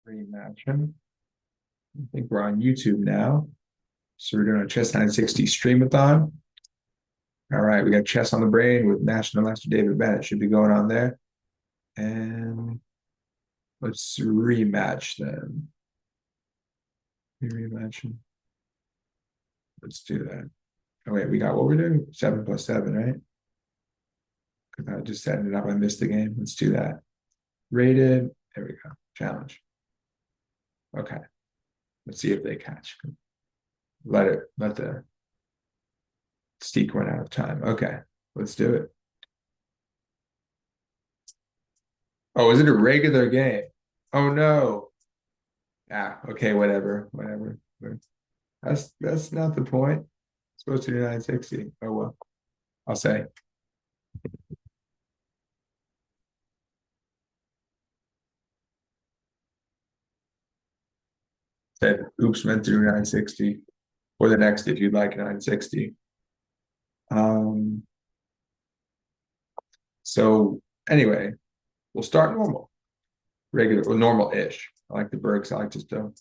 Rematching. I think we're on YouTube now. So we're doing a chess 960 streamathon. All right, we got chess on the brain with National Master David Bennett. Should be going on there. And let's rematch then. Rematching. Let's do that. Oh wait, we got what we're doing? 7+7, right? Because I just setting it up. I missed the game. Let's do that. Rated. There we go. Challenge. Okay. Let's see if they catch. Let the Steak run out of time. Okay, let's do it. Oh, is it a regular game? Oh no. Ah, okay, whatever. That's not the point. It's supposed to do 960. Oh well. I'll say. Said oops meant to do 960. Or the next if you'd like 960. Um so anyway, we'll start normal. Regular or normal-ish. I like the Bergs, I like to still.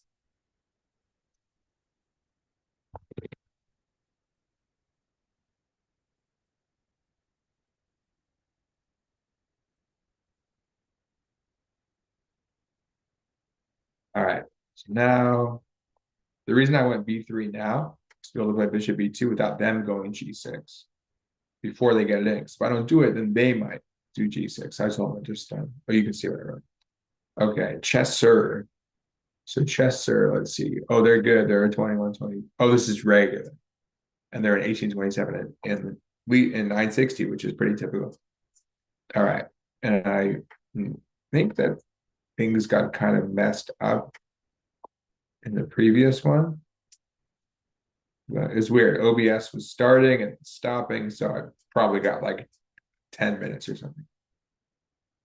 All right. So now the reason I went B3 now is to be able to play bishop B2 without them going G6 before they get it in. Because if I don't do it, then they might do G6. I told them just oh, you can see what I wrote. Okay, chesser. So chesser, let's see. Oh, they're good. They're a 21-20. Oh, this is regular. And they're an 18-27 in 960, which is pretty typical. All right. And I think that things got kind of messed up in the previous one. It's weird. OBS was starting and stopping, so I probably got like 10 minutes or something.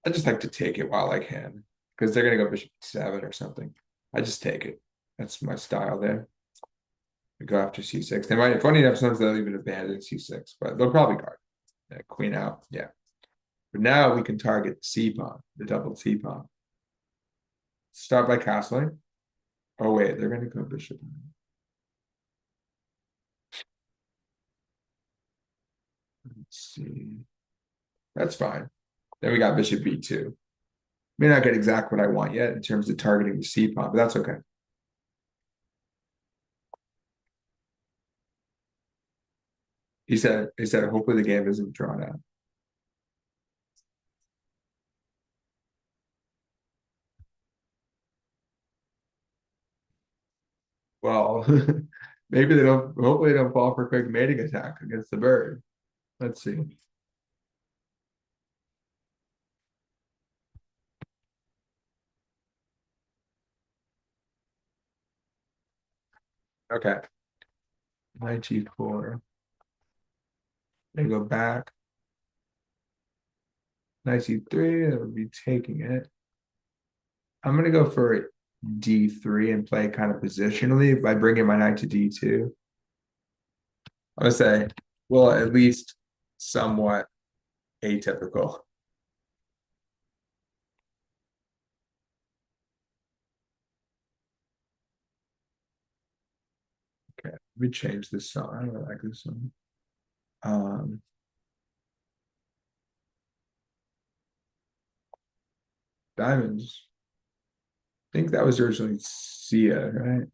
I just like to take it while I can because they're gonna go bishop 7 or something. I just take it. That's my style there. We go after C6. They might, funny enough, sometimes they'll even abandon C6, but they'll probably guard. Yeah, queen out. Yeah. But now we can target C pawn, the double C pawn. Start by castling. Oh wait, they're gonna go bishop. Let's see. That's fine. Then we got bishop B2. May not get exactly what I want yet in terms of targeting the C pawn, but that's okay. He said hopefully the game isn't drawn out. Well, maybe they don't, hopefully they don't fall for a quick mating attack against the bird. Let's see. Okay. Knight G4. They go back. Knight C3, that would be taking it. I'm gonna go for D3 and play kind of positionally by bringing my knight to D2. I'm gonna say, well, at least somewhat atypical. Okay, let me change this song. I don't like this song. Um, Diamonds. I think that was originally Sia, right?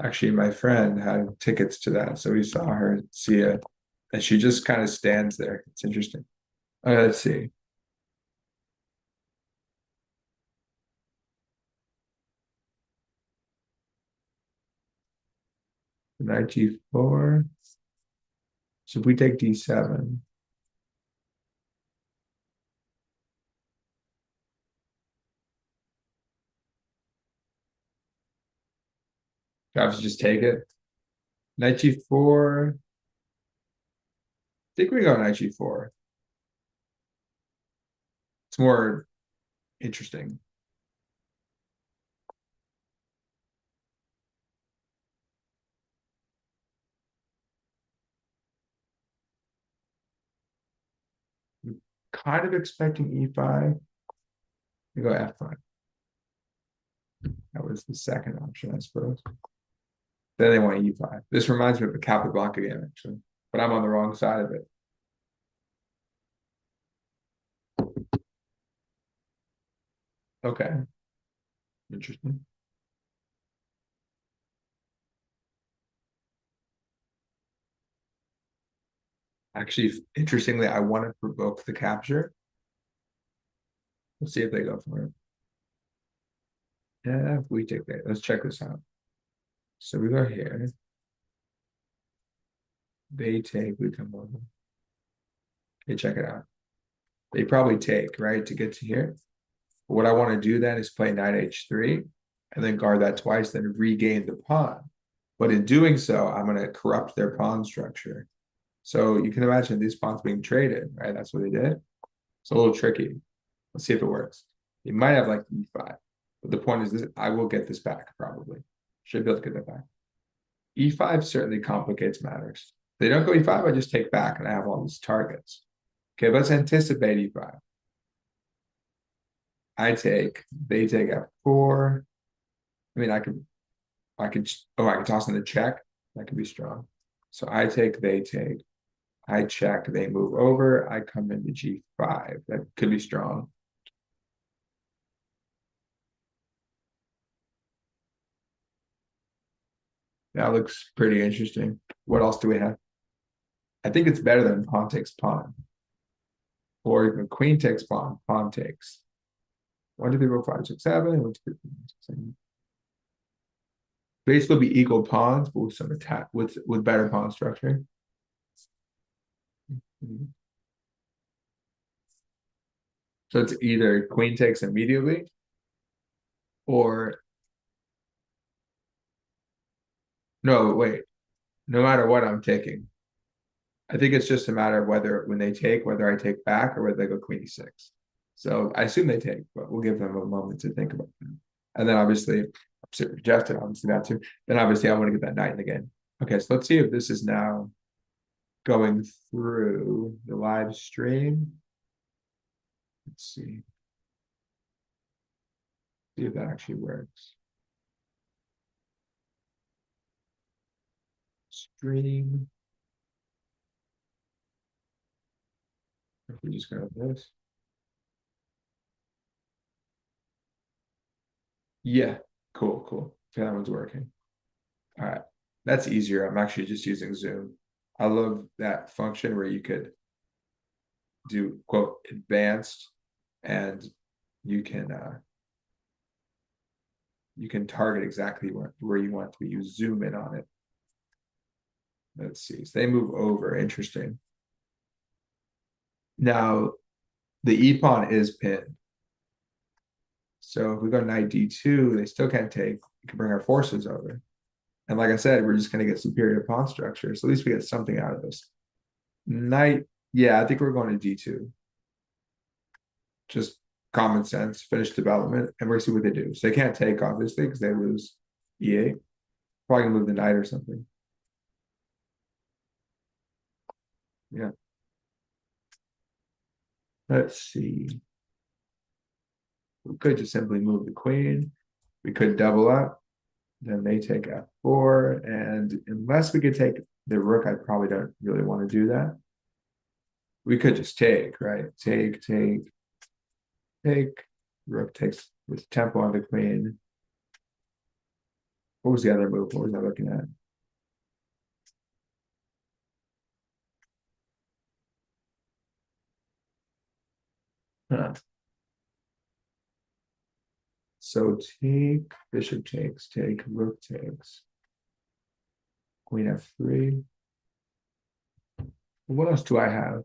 Actually, my friend had tickets to that, so we saw her Sia, and she just kind of stands there. It's interesting. Let's see. Knight G4. So if we take D7, perhaps just take it. Knight G4. I think we go Knight G4. It's more interesting. Kind of expecting E5. We go f5. That was the second option, I suppose. Then they want e5. This reminds me of a Capablanca game, actually, but I'm on the wrong side of it. Okay. Interesting. Actually, interestingly, I want to provoke the capture. Let's see if they go for it. Yeah, if we take that. Let's check this out. So we go here. They take, we come over. Okay, check it out. They probably take, right, to get to here. But what I want to do then is play knight h3 and then guard that twice, then regain the pawn. But in doing so, I'm going to corrupt their pawn structure. So you can imagine these pawns being traded, right? That's what they did. It's a little tricky. Let's see if it works. You might have like e5. But the point is this, I will get this back probably. Should be able to get that back. E5 certainly complicates matters. If they don't go e5, I just take back and I have all these targets. Okay, let's anticipate e5. I take, they take f4. I mean, I could toss in the check. That could be strong. So I take, they take. I check, they move over. I come into g5. That could be strong. That looks pretty interesting. What else do we have? I think it's better than pawn takes pawn. Or even queen takes pawn, pawn takes. 1, 2, 3, 4, 5, 6, 7. 1, 2, 3, 4, 5, 6, 7. Basically be equal pawns, but with some attack with better pawn structure. So it's either queen takes immediately, or no, wait. No matter what I'm taking. I think it's just a matter of whether when they take, whether I take back or whether they go queen e6. So I assume they take, but we'll give them a moment to think about that. And then obviously, rejected, obviously that too. Then obviously I want to get that knight in the game. Okay, so let's see if this is now going through the live stream. Let's see. See if that actually works. Stream. If we just go with this. Yeah, cool. Okay, that one's working. All right, that's easier. I'm actually just using Zoom. I love that function where you could do quote advanced and you can target exactly where you want to be. You zoom in on it. Let's see. So they move over. Interesting. Now the e pawn is pinned. So if we go knight d2, they still can't take. We can bring our forces over. And like I said, we're just going to get superior pawn structure. So at least we get something out of this. Knight, yeah, I think we're going to d2. Just common sense, finish development, and we're going to see what they do. So they can't take, obviously, because they lose e8. Probably going to move the knight or something. Yeah. Let's see. We could just simply move the queen. We could double up. Then they take f4. And unless we could take the rook, I probably don't really want to do that. We could just take, right? Take. Rook takes with tempo on the queen. What was the other move? What was I looking at? Huh. So take, bishop takes, take, rook takes, queen f3. What else do I have?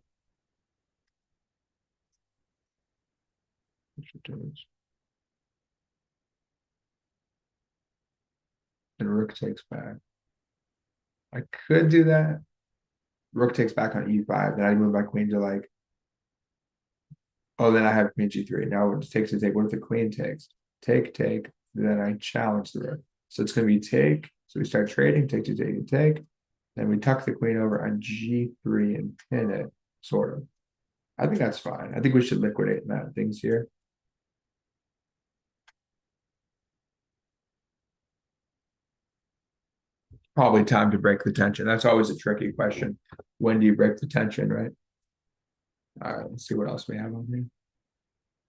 Bishop takes. And rook takes back. I could do that. Rook takes back on e5. Then I move my queen to like, oh, then I have queen g3. Now it takes to take. What if the queen takes? Take. Then I challenge the rook. So it's going to be take. So we start trading, take to take and take. Then we tuck the queen over on g3 and pin it, sort of. I think that's fine. I think we should liquidate that things here. Probably time to break the tension. That's always a tricky question. When do you break the tension, right? All right, let's see what else we have on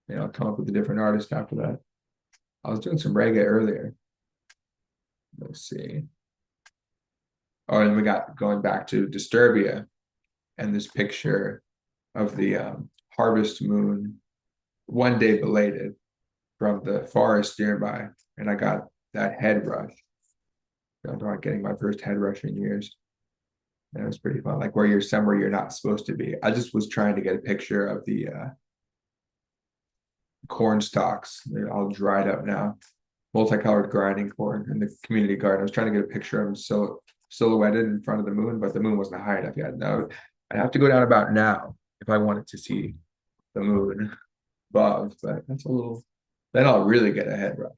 here. I'll come up with a different artist after that. I was doing some reggae earlier. Let's see. Oh, and we got going back to Disturbia and this picture of the harvest moon, one day belated from the forest nearby. And I got that head rush. I'm not getting my first head rush in years. And it was pretty fun, like where you're somewhere you're not supposed to be. I just was trying to get a picture of the corn stalks. They're all dried up now. Multicolored grinding corn in the community garden. I was trying to get a picture of them silhouetted in front of the moon, but the moon wasn't high enough yet. No, I'd have to go down about now if I wanted to see the moon above, but that's a little, then I'll really get a head rush.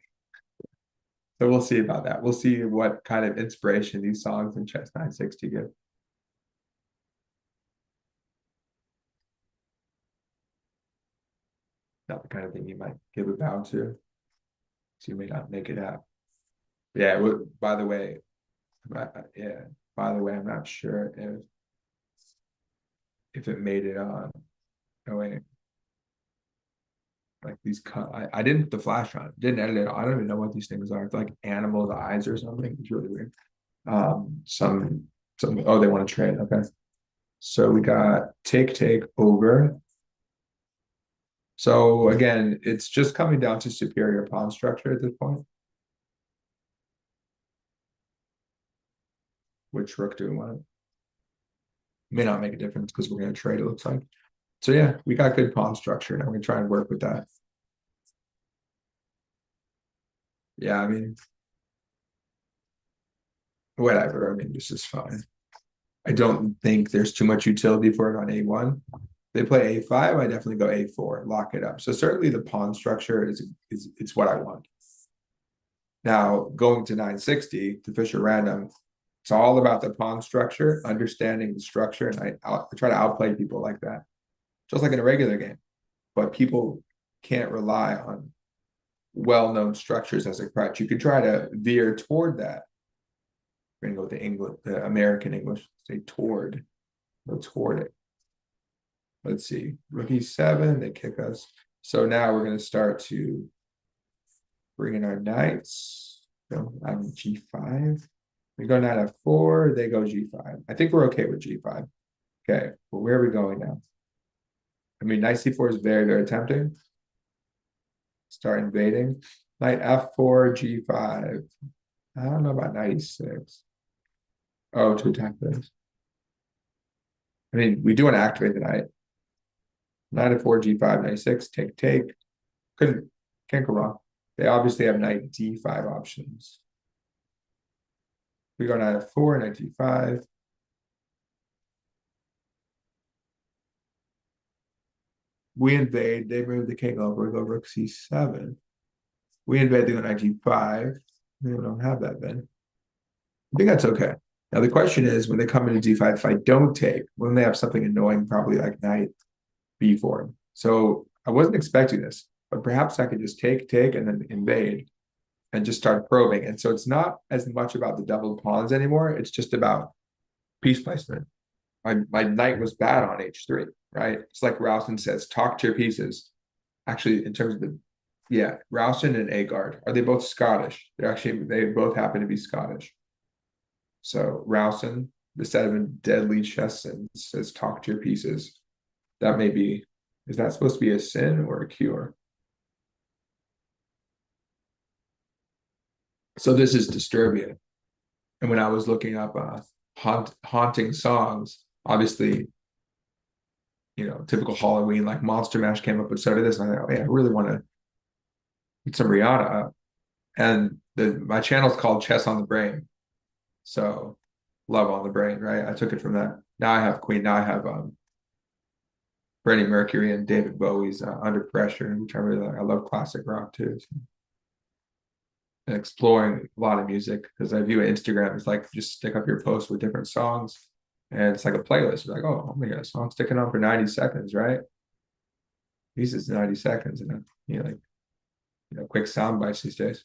So we'll see about that. We'll see what kind of inspiration these songs in Chess 960 give. Not the kind of thing you might give a bow to. So you may not make it out. Yeah, by the way, I'm not sure if it made it on. Oh wait. Like these I didn't put the flash on, didn't edit it. I don't even know what these things are. It's like animals' eyes or something. It's really weird. Some oh, they want to trade. Okay. So we got take over. So again, it's just coming down to superior pawn structure at this point. Which rook do we want? May not make a difference because we're going to trade, it looks like. So yeah, we got good pawn structure, and I'm going to try and work with that. Yeah, I mean, whatever. I mean, this is fine. I don't think there's too much utility for it on A1. They play A5, I definitely go A4, lock it up. So certainly the pawn structure is it's what I want. Now, going to 960, to Fisher Random, it's all about the pawn structure, understanding the structure, and I try to outplay people like that, just like in a regular game. But people can't rely on well-known structures as a crutch. You could try to veer toward that. We're gonna go with the American English, say toward, go toward it. Let's see, rook e7, they kick us. So now we're gonna start to bring in our knights. So I'm g5. We go knight f4, they go g5. I think we're okay with g5. Okay, well, where are we going now? I mean, knight c4 is very, very tempting. Start invading. Knight f4, g5. I don't know about knight e6. Oh, to attack this. I mean, we do want to activate the knight. Knight f4, g5, knight e6, take. Can't go wrong. They obviously have knight d5 options. We go knight f4, knight d5. We invade, they move the king over, we go rook c7. We invade, they go knight g5. We don't have that then. I think that's okay. Now the question is, when they come into d5, if I don't take, when they have something annoying, probably like knight b4. So I wasn't expecting this, but perhaps I could just take, and then invade and just start probing. And so it's not as much about the doubled pawns anymore. It's just about piece placement. My knight was bad on h3, right? It's like Rowson says, talk to your pieces. Actually, in terms of Rowson and Agard, are they both Scottish? They both happen to be Scottish. So Rowson, the seven deadly chess sins, says talk to your pieces. That may be, is that supposed to be a sin or a cure? So this is Disturbia. And when I was looking up haunting songs, obviously, typical Halloween, like Monster Mash came up with so did this. And I thought, oh, yeah, I really want to get some Rihanna up. And my channel is called Chess on the Brain. So love on the brain, right? I took it from that. Now I have Queen. Now I have Freddie Mercury and David Bowie's Under Pressure, which I really like. I love classic rock too. So. And exploring a lot of music because I view Instagram as like just stick up your post with different songs. And it's like a playlist. You're like, oh, I'm gonna get a song sticking on for 90 seconds, right? These is 90 seconds, and quick sound bites these days.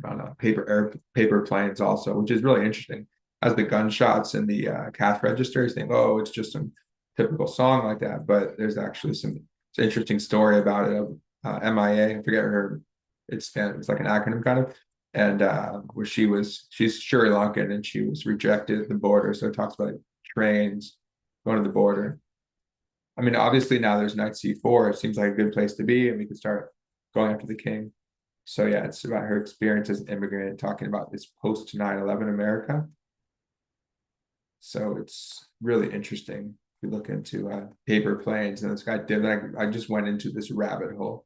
on paper planes also, which is really interesting. As the gunshots in the cash registers think, oh, it's just some typical song like that, but there's actually some it's an interesting story about it of MIA. I forget her. It's like an acronym kind of, and where she's Sri Lankan and she was rejected at the border. So it talks about trains going to the border. I mean, obviously now there's knight c4. It seems like a good place to be, and we can start going after the king. So yeah, it's about her experience as an immigrant, talking about this post 9/11 America. So it's really interesting. We look into paper planes, and this guy Diplo. I just went into this rabbit hole.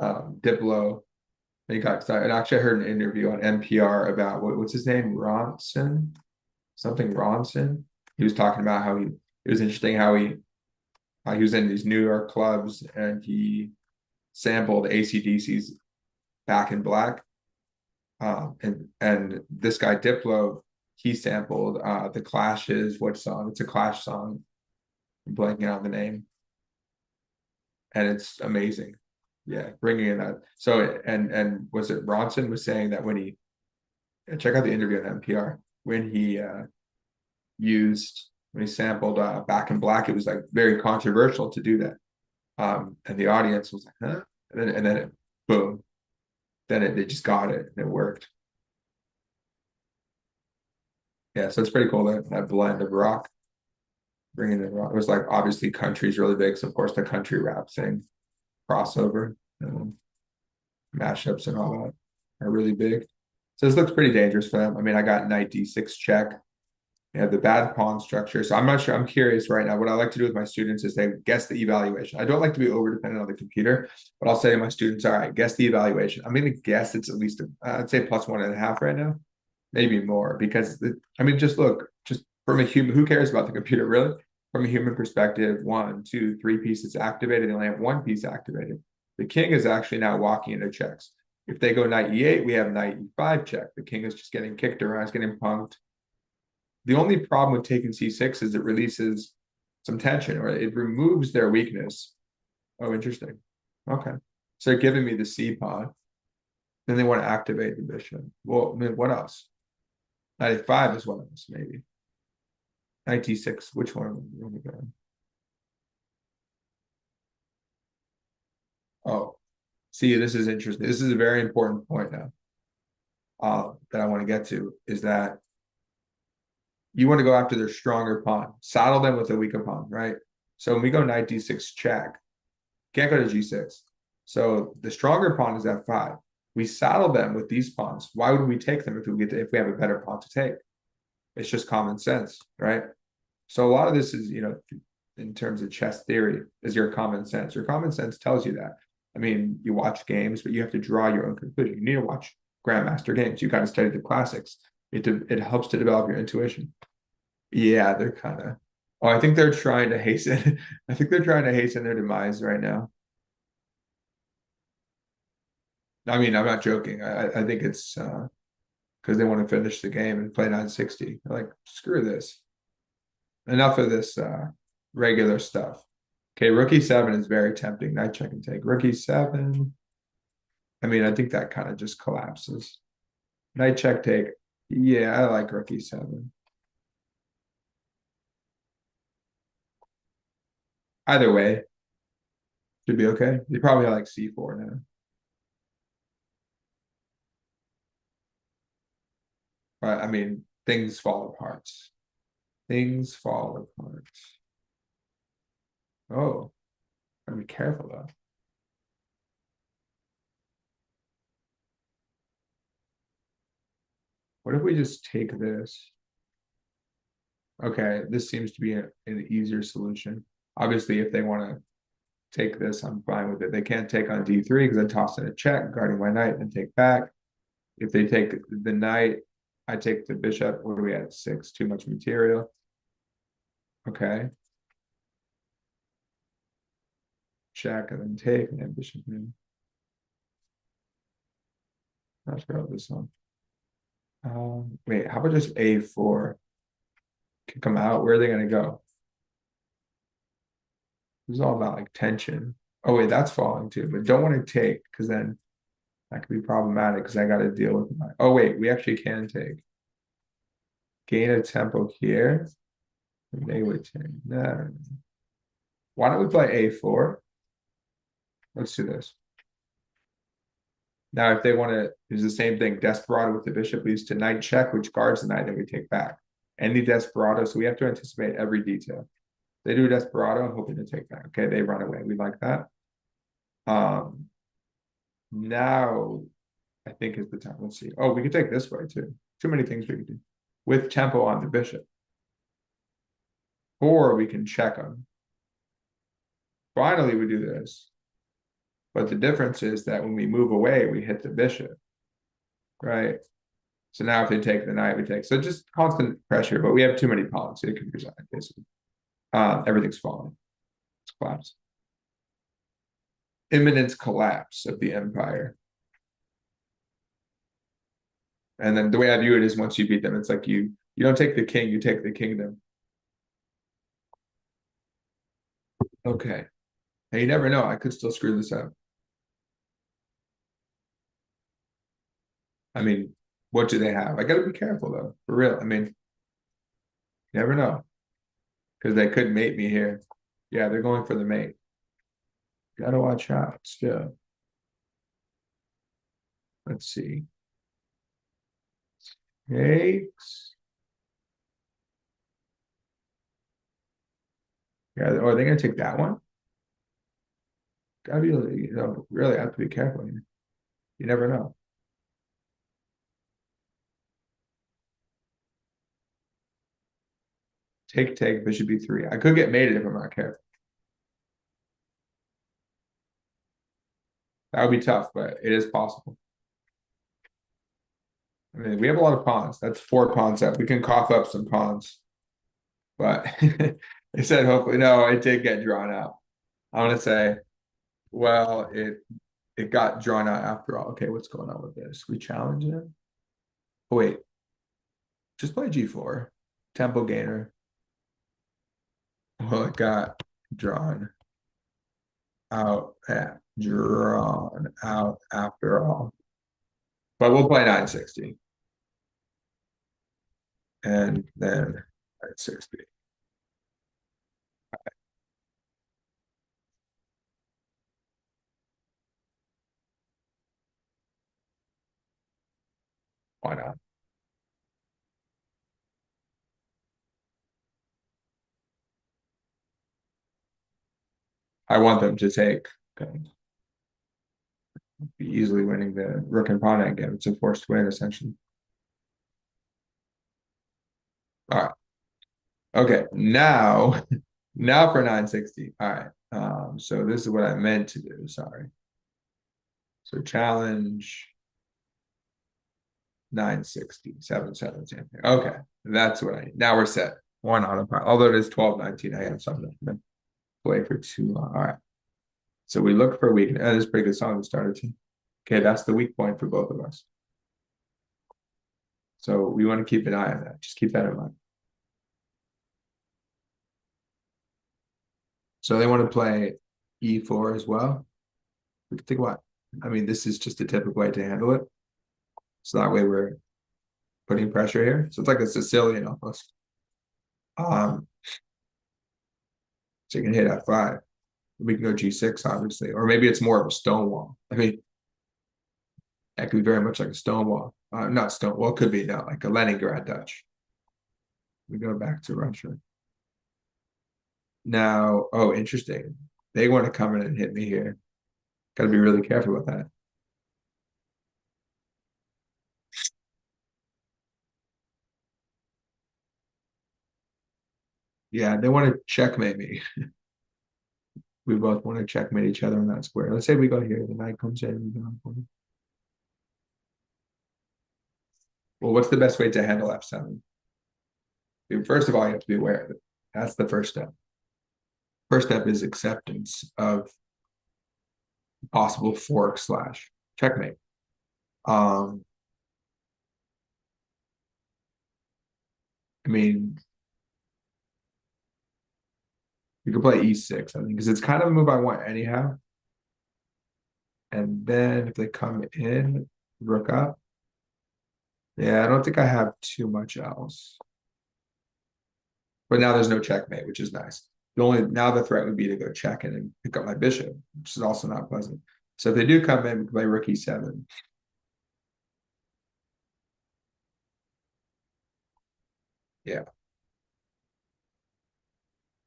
Diplo. And he got excited. And actually, I heard an interview on NPR about what's his name, Ronson, something Ronson. He was talking about how it was interesting how he was in these New York clubs and he sampled AC/DC's Back in Black. And this guy Diplo, he sampled the Clash's what song? It's a Clash song. I'm blanking out the name. And it's amazing. Yeah, bringing in that. So and was it Ronson was saying that when he check out the interview on NPR when he sampled Back in Black, it was like very controversial to do that. And the audience was like, huh? And then it boom. Then they just got it and it worked. Yeah, so it's pretty cool that blend of rock, bringing in rock. It was like obviously country's really big, so of course the country rap thing, crossover, mashups and all that are really big. So this looks pretty dangerous for them. I mean, I got knight d6 check. You have the bad pawn structure. So I'm not sure. I'm curious right now. What I like to do with my students is they guess the evaluation. I don't like to be over dependent on the computer, but I'll say to my students, all right, guess the evaluation. I'm going to guess it's at least, I'd say +1.5 right now, maybe more, because I mean, just look, just from a human, who cares about the computer really? From a human perspective, 1, 2, 3 pieces activated. They only have one piece activated. The king is actually now walking into checks. If they go knight e8, we have knight e5 check. The king is just getting kicked around, it's getting punked. The only problem with taking c6 is it releases some tension, or it removes their weakness. Oh, interesting. Okay. So they're giving me the c pawn. Then they want to activate the bishop. Well, I mean, what else? Knight a5 is one of us, maybe. Knight d6, which one are we going? Oh, see, this is interesting. This is a very important point now that I want to get to, is that you want to go after their stronger pawn, saddle them with a weaker pawn, right? So when we go knight d6 check, can't go to g6. So the stronger pawn is f5. We saddle them with these pawns. Why would we take them if we have a better pawn to take? It's just common sense, right? So a lot of this is, in terms of chess theory, is your common sense. Your common sense tells you that. I mean, you watch games, but you have to draw your own conclusion. You need to watch grandmaster games. You got to study the classics. It helps to develop your intuition. Yeah, they're kind of. Oh, I think they're trying to hasten. I think they're trying to hasten their demise right now. I mean, I'm not joking. I think it's because they want to finish the game and play 960. They're like, screw this. Enough of this regular stuff. Okay, rook e7 is very tempting. Knight check and take. Rook e7. I mean, I think that kind of just collapses. Knight check take. Yeah, I like rook e7. Either way, should be okay. You probably like c4 now. But I mean, things fall apart. Things fall apart. Oh, gotta be careful though. What if we just take this? Okay, this seems to be an easier solution. Obviously, if they want to take this, I'm fine with it. They can't take on d3 because I toss in a check, guarding my knight, and take back. If they take the knight, I take the bishop. What are we at? 6, too much material. Okay. Check and then take, and then bishop in. Not sure about this one. Wait, how about just a4? Can come out. Where are they going to go? This is all about like tension. Oh wait, that's falling too, but don't want to take because then That could be problematic because I got to deal with my. Oh wait, we actually can take gain a tempo here. And they would take. No. Why don't we play a4? Let's do this. Now, if they want to use the same thing, desperado with the bishop leads to knight check, which guards the knight, and we take back. Any desperado, so we have to anticipate every detail. They do desperado, I'm hoping to take back. Okay, they run away. We like that. Now I think is the time. Let's see. Oh, we could take this way too. Too many things we could do. With tempo on the bishop. Or we can check them. Finally, we do this. But the difference is that when we move away, we hit the bishop. Right? So now if they take the knight, we take. So just constant pressure, but we have too many pawns. So it could resign, basically. Everything's falling. It's collapsed. Imminent collapse of the empire. And then the way I view it is once you beat them, it's like you don't take the king, you take the kingdom. Okay. And you never know, I could still screw this up. I mean, what do they have? I gotta be careful though, for real. I mean, you never know. Because they could mate me here. Yeah, they're going for the mate. Gotta watch out still. Let's see. Takes. Yeah, oh, are they gonna take that one? Gotta be, really have to be careful here. You never know. Take, bishop b3. I could get mated if I'm not careful. That would be tough, but it is possible. I mean, we have a lot of pawns. That's 4 pawns up. We can cough up some pawns. But they said hopefully, no, it did get drawn out. I want to say, well, it got drawn out after all. Okay, what's going on with this? We challenge it. Oh, wait. Just play g4. Tempo gainer. Well, it got drawn out drawn out after all. But we'll play 960. And then 960. Why not? I want them to take. Okay. Be easily winning the rook and pawn game. It's a forced win, essentially. All right. Okay, now, now for 960. All right. So this is what I meant to do. Sorry. So challenge 960, 717. Okay, that's what I need. Now we're set. One autopilot. Although it is 1219, I have something to play for too long. All right. So we look for weakness. That is a pretty good song to start a team. Okay, that's the weak point for both of us. So we want to keep an eye on that. Just keep that in mind. So they want to play e4 as well. We can think what? I mean, this is just a typical way to handle it. So that way we're putting pressure here. So it's like a Sicilian almost. So you can hit f5. We can go g6, obviously. Or maybe it's more of a stone wall. I mean, that could be very much like a stone wall. Not stone, well, it could be not like a Leningrad Dutch. We go back to Russia. Now, oh, interesting. They want to come in and hit me here. Got to be really careful with that. Yeah, they want to checkmate me. We both want to checkmate each other on that square. Let's say we go here. The knight comes in. Well, what's the best way to handle f7? First of all, you have to be aware of it. That's the first step. First step is acceptance of possible fork / checkmate. I mean, you could play e6, I think, because it's kind of a move I want anyhow. And then if they come in, rook up. Yeah, I don't think I have too much else. But now there's no checkmate, which is nice. Now the threat would be to go check in and pick up my bishop, which is also not pleasant. So if they do come in, we can play rook e7. Yeah.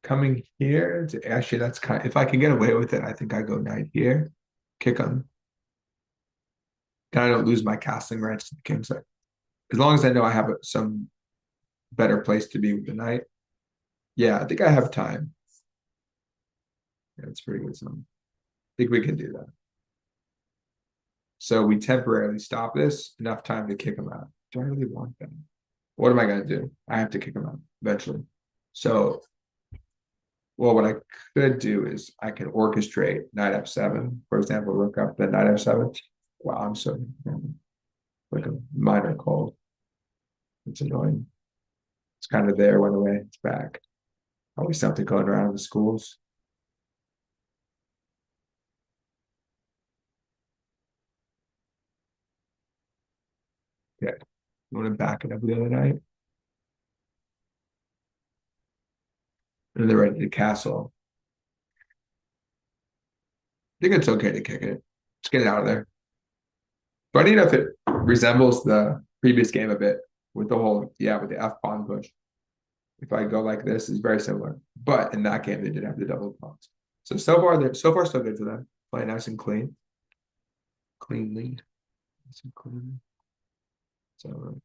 Coming here, actually that's kind of, if I can get away with it, I think I go knight here, kick them. Then I don't lose my castling rights to the king side. As long as I know I have some better place to be with the knight. Yeah, I think I have time. Yeah, it's pretty good. So I think we can do that. So we temporarily stop this, enough time to kick him out. Do I really want that? What am I going to do? I have to kick him out eventually. So, well, what I could do is I can orchestrate knight f7, for example, rook up, then knight f7. Wow, I'm so like a minor cold. It's annoying. It's kind of there, went away, it's back. Always something going around in the schools. Yeah. You want to back it up the other night? And they're ready to castle. I think it's okay to kick it. Just get it out of there. Funny enough, it resembles the previous game a bit with the whole, yeah, with the F pawn push. If I go like this, it's very similar. But in that game, they did have the double pawns. So far, so far so good for them. Play nice and clean. Cleanly. Nice and clean. So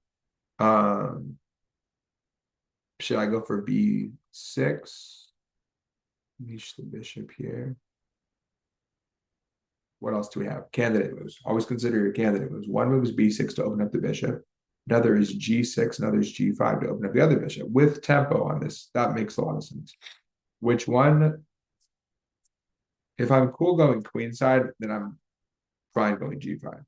should I go for B6? Niche the bishop here. What else do we have? Candidate moves. Always consider your candidate moves. One move is B6 to open up the bishop. Another is G6. Another is G5 to open up the other bishop with tempo on this. That makes a lot of sense. Which one? If I'm cool going queenside, then I'm fine going G5.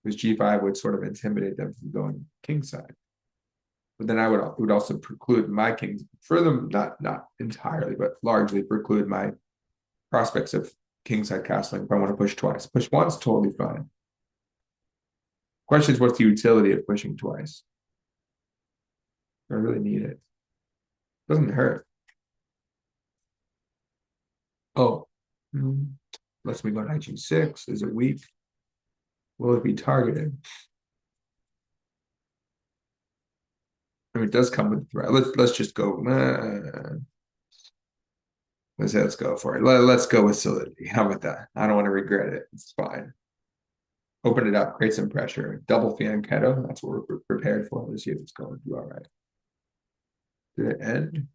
Because G5 would sort of intimidate them from going kingside. But then I would also preclude my kings, for them, not entirely, but largely preclude my prospects of kingside castling if I want to push twice. Push once, totally fine. Question is, what's the utility of pushing twice? I really need it. Doesn't hurt. Oh, lets me go knight g6. Is it weak? Will it be targeted? I mean, it does come with the threat. Let's just go. Let's go for it. Let's go with solidity. How about that? I don't want to regret it. It's fine. Open it up, create some pressure. Double fianchetto. That's what we're prepared for. Let's see if it's going to do all right. Did it end?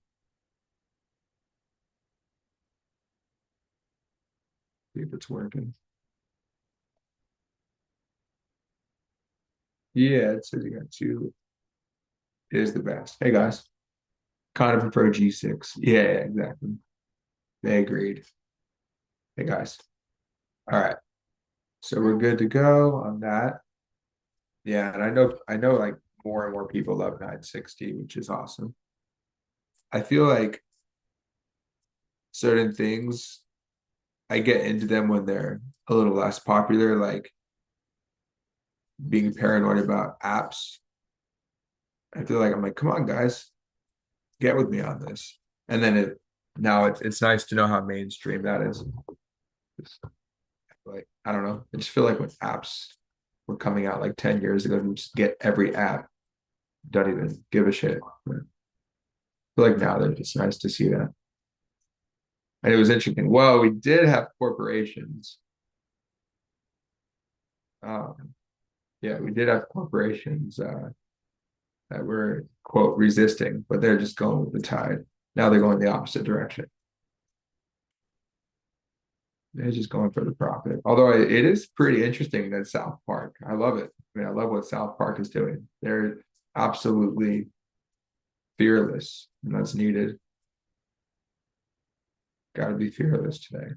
See if it's working. Yeah, it says you got two. It is the best. Hey guys, kind of prefer G6. Yeah, exactly. They agreed. Hey guys. All right. So we're good to go on that. Yeah, and I know like more and more people love 960, which is awesome. I feel like certain things I get into them when they're a little less popular, like being paranoid about apps. I feel like I'm like, come on, guys, get with me on this. And then it's nice to know how mainstream that is. Like, I don't know. I just feel like when apps were coming out like 10 years ago, you just get every app, don't even give a shit. I feel like now they're just nice to see that. And it was interesting. Well, we did have corporations. Yeah, we did have corporations that were, quote, resisting, but they're just going with the tide. Now they're going the opposite direction. They're just going for the profit. Although it is pretty interesting that South Park, I love it. I mean, I love what South Park is doing. They're absolutely fearless, and that's needed. Got to be fearless today.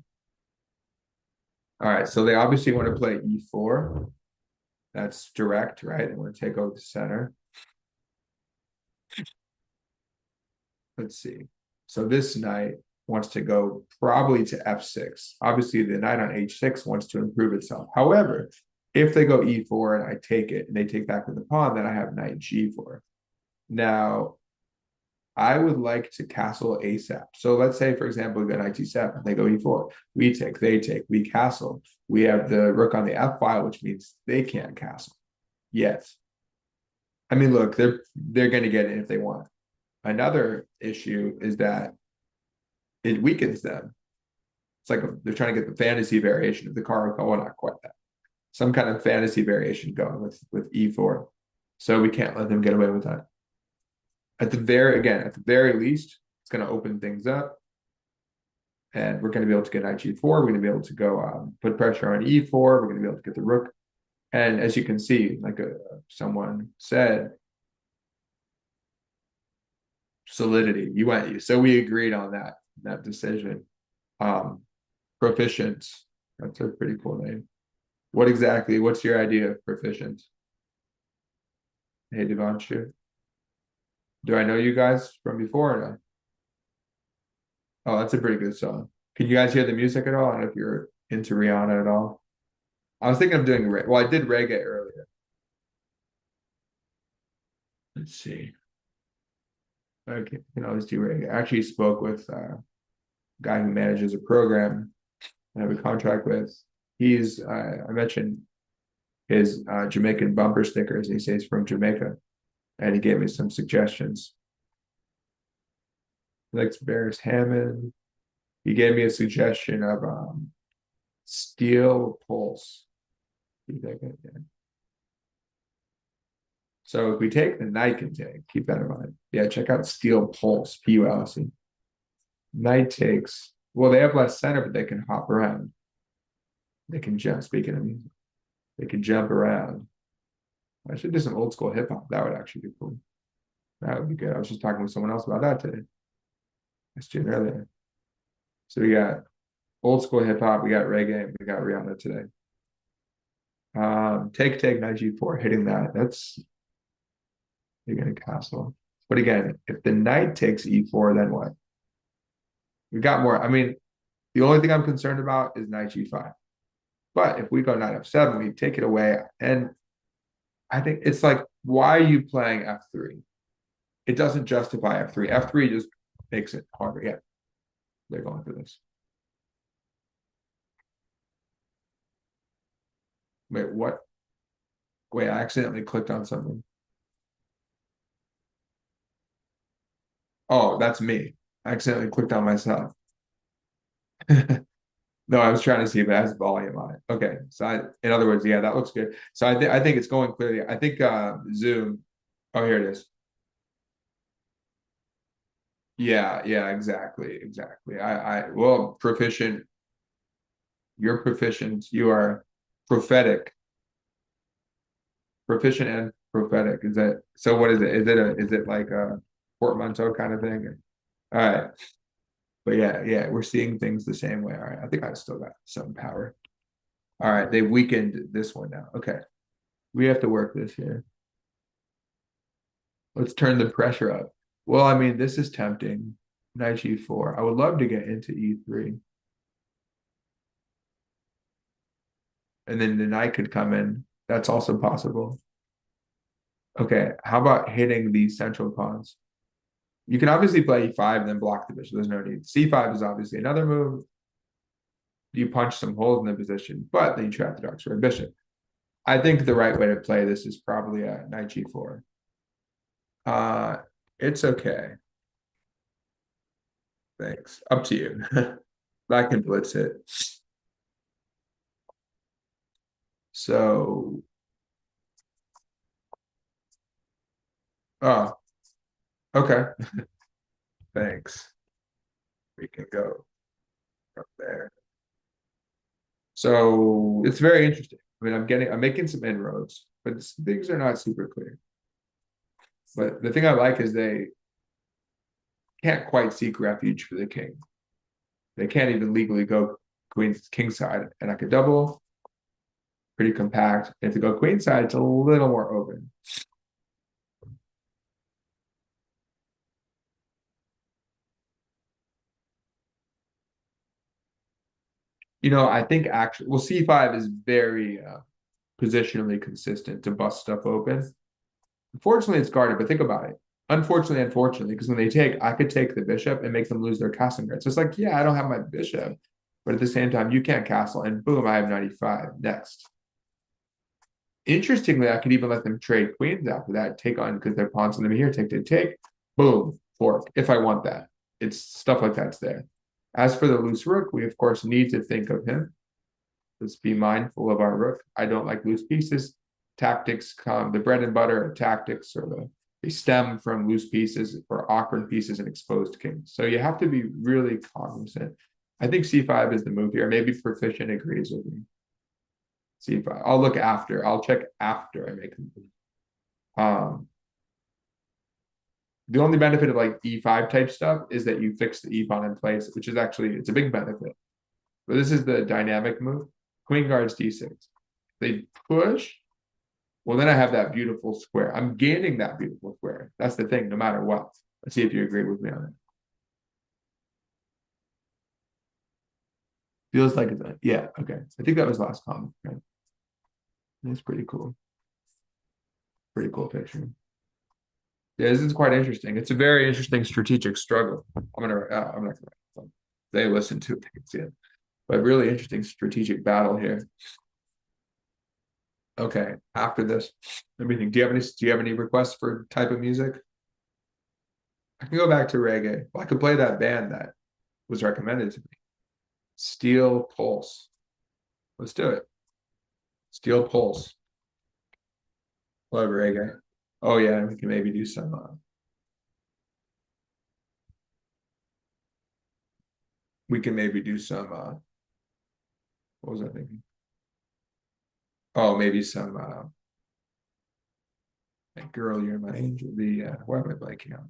All right, so they obviously want to play e4. That's direct, right? They want to take over the center. Let's see. So this knight wants to go probably to f6. Obviously, the knight on h6 wants to improve itself. However, if they go e4 and I take it and they take back with the pawn, then I have knight g4. Now, I would like to castle ASAP. So let's say, for example, we go knight g7, they go e4, we take, they take, we castle. We have the rook on the f file, which means they can't castle yet. I mean, look, they're going to get it if they want. Another issue is that it weakens them. It's like they're trying to get the fantasy variation of the card. Oh, well, not quite that. Some kind of fantasy variation going with e4. So we can't let them get away with that. At the very least, it's going to open things up. And we're going to be able to get knight g4. We're going to be able to go put pressure on e4. We're going to be able to get the rook. And as you can see, like someone said, solidity. So we agreed on that decision. Proficient. That's a pretty cool name. What's your idea of proficient? Hey, Devanshu. Do I know you guys from before or not? Oh, that's a pretty good song. Can you guys hear the music at all? I don't know if you're into Rihanna at all. I was thinking of doing well, I did reggae earlier. Let's see. Okay, you can always do reggae. I actually spoke with a guy who manages a program I have a contract with. He's I mentioned his Jamaican bumper stickers. He says he's from Jamaica, and he gave me some suggestions. He likes Barris Hammond. He gave me a suggestion of Steel Pulse. So if we take the knight can take, keep that in mind. Yeah, check out Steel Pulse, PULC. Knight takes. Well, they have less center, but they can hop around. They can jump. Speaking of music, they can jump around. I should do some old school hip hop. That would actually be cool. That would be good. I was just talking with someone else about that today. I was doing earlier. So we got old school hip hop. We got reggae. We got Rihanna today. Take knight g4, hitting that. That's you're gonna castle. But again, if the knight takes e4, then what? We got more. I mean, the only thing I'm concerned about is knight g5. But if we go knight f7, we take it away. And I think it's like, why are you playing f3? It doesn't justify f3. F3 just makes it harder. Yeah, they're going for this. Wait, what? Wait, I accidentally clicked on something. Oh, that's me. I accidentally clicked on myself. No, I was trying to see if it has volume on it. Okay, so in other words, yeah, that looks good. So I think it's going clearly. I think Zoom. Oh, here it is. Yeah, exactly. Well, proficient. You're proficient. You are prophetic. Proficient and prophetic. Is that so? What is it? Is it like a portmanteau kind of thing? All right. But yeah, we're seeing things the same way. All right, I think I still got some power. All right, they've weakened this one now. Okay, we have to work this here. Let's turn the pressure up. Well, I mean, this is tempting. Knight g4. I would love to get into e3. And then the knight could come in. That's also possible. Okay, how about hitting these central pawns? You can obviously play e5 and then block the bishop. There's no need. c5 is obviously another move. You punch some holes in the position, but then you trap the dark square bishop. I think the right way to play this is probably a knight g4. It's okay. Thanks. Up to you. I can blitz it. So, oh, okay. Thanks. We can go from there. So it's very interesting. I mean, I'm making some inroads, but things are not super clear. But the thing I like is they can't quite seek refuge for the king. They can't even legally go king side, and I could double. Pretty compact. And to go queen side, it's a little more open. I think actually, well, c5 is very positionally consistent to bust stuff open. Unfortunately, it's guarded, but think about it. Unfortunately, because when they take, I could take the bishop and make them lose their castling grid. So it's like, yeah, I don't have my bishop, but at the same time, you can't castle, and boom, I have 95 next. Interestingly, I could even let them trade queens after that, take on because their pawn's going to be here, take, boom, fork, if I want that. It's stuff like that's there. As for the loose rook, we of course need to think of him. Let's be mindful of our rook. I don't like loose pieces. Tactics come, the bread and butter of tactics, or they stem from loose pieces or awkward pieces and exposed kings. So you have to be really cognizant. I think c5 is the move here. Maybe Proficient agrees with me. c5. I'll look after. I'll check after I make the move. The only benefit of like e5 type stuff is that you fix the e pawn in place, which is actually, it's a big benefit. But this is the dynamic move. Queen guards d6. They push. Well, then I have that beautiful square. I'm gaining that beautiful square. That's the thing, no matter what. Let's see if you agree with me on it. Feels like it's, yeah, okay. I think that was last comment, right? That's pretty cool. Pretty cool picture. Yeah, this is quite interesting. It's a very interesting strategic struggle. I'm not gonna. They listen to it, they can see it. But really interesting strategic battle here. Okay, after this, let me think. Do you have any requests for type of music? I can go back to reggae. Well, I could play that band that was recommended to me. Steel Pulse. Let's do it. Steel Pulse. Love reggae. Oh yeah, we can maybe do some we can maybe do some what was I thinking? Oh, maybe some like Girl, You're My Angel. What am I blanking on?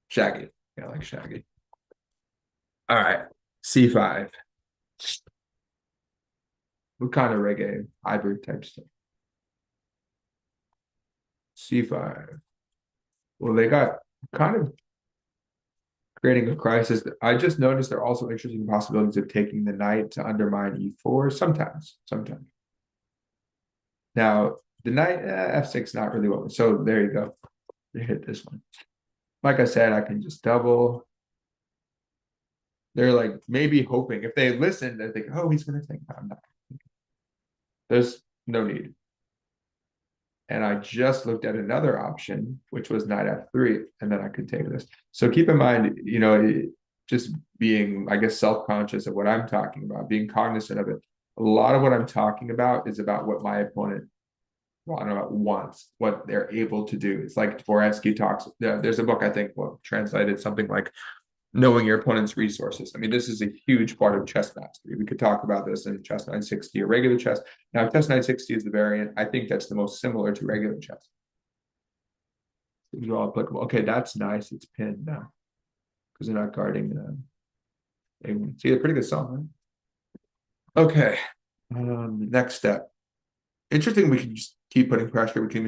Shaggy. Yeah, I like Shaggy. All right. C5. What kind of reggae? Hybrid type stuff. C5. Well, they got kind of creating a crisis. I just noticed there are also interesting possibilities of taking the knight to undermine e4 sometimes. Now, the knight, f6, not really well. So there you go. You hit this one. Like I said, I can just double. They're like maybe hoping if they listen, they think, oh, he's going to take. I'm not. There's no need. And I just looked at another option, which was knight f3, and then I could take this. So keep in mind, just being, I guess, self-conscious of what I'm talking about, being cognizant of it. A lot of what I'm talking about is about what my opponent wants, what they're able to do. It's like Dvoretzky talks. There's a book, I think, translated something like Knowing Your Opponent's Resources. I mean, this is a huge part of chess mastery. We could talk about this in chess 960 or regular chess. Now, chess 960 is the variant. I think that's the most similar to regular chess. These are all applicable. Okay, that's nice. It's pinned now because they're not guarding. See, a pretty good song, right? Okay. Next step. Interesting. We can just keep putting pressure. We can